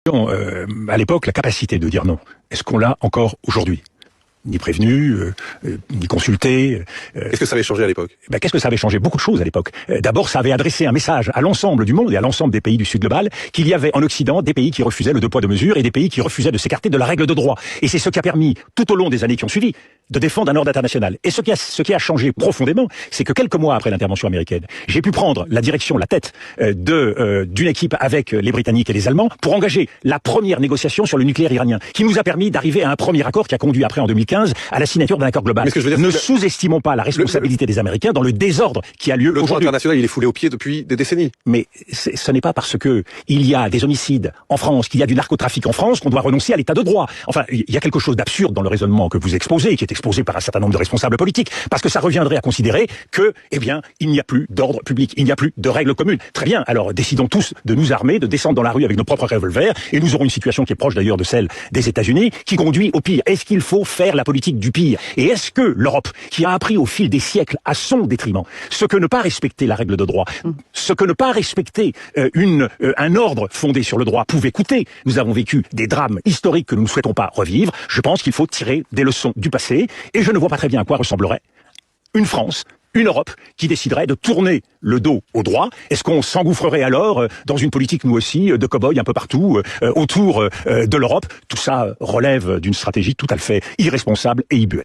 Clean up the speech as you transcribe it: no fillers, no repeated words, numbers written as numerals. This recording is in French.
À l'époque, la capacité de dire non, est-ce qu'on l'a encore aujourd'hui? Ni prévenu, ni consulté. Qu'est-ce que ça avait changé à l'époque? Qu'est-ce que ça avait changé? Beaucoup de choses à l'époque. D'abord, ça avait adressé un message à l'ensemble du monde et à l'ensemble des pays du Sud global qu'il y avait en Occident des pays qui refusaient le deux poids deux mesures et des pays qui refusaient de s'écarter de la règle de droit. Et c'est ce qui a permis, tout au long des années qui ont suivi, de défendre un ordre international. Et ce qui a changé profondément, c'est que quelques mois après l'intervention américaine, j'ai pu prendre la direction, la tête d'une équipe avec les Britanniques et les Allemands pour engager la première négociation sur le nucléaire iranien, qui nous a permis d'arriver à un premier accord qui a conduit après en 2015 à la signature d'un accord global. Mais ce que je veux dire, ne sous-estimons pas la responsabilité des Américains dans le désordre qui a lieu aujourd'hui. Le droit international, il est foulé aux pieds depuis des décennies. Mais ce n'est pas parce que il y a des homicides en France, qu'il y a du narcotrafic en France, qu'on doit renoncer à l'état de droit. Enfin, il y a quelque chose d'absurde dans le raisonnement que vous exposez, qui est exposé par un certain nombre de responsables politiques, parce que ça reviendrait à considérer que, il n'y a plus d'ordre public, il n'y a plus de règles communes. Très bien, alors décidons tous de nous armer, de descendre dans la rue avec nos propres revolvers, et nous aurons une situation qui est proche d'ailleurs de celle des États-Unis, qui conduit au pire. Est-ce qu'il faut faire la politique du pire? Et est-ce que l'Europe, qui a appris au fil des siècles à son détriment ce que ne pas respecter la règle de droit, ce que ne pas respecter un ordre fondé sur le droit pouvait coûter? Nous avons vécu des drames historiques que nous ne souhaitons pas revivre. Je pense qu'il faut tirer des leçons du passé, et je ne vois pas très bien à quoi ressemblerait une France, une Europe qui déciderait de tourner le dos au droit. Est-ce qu'on s'engouffrerait alors dans une politique, nous aussi, de cow-boy un peu partout, autour de l'Europe? Tout ça relève d'une stratégie tout à fait irresponsable et immuable.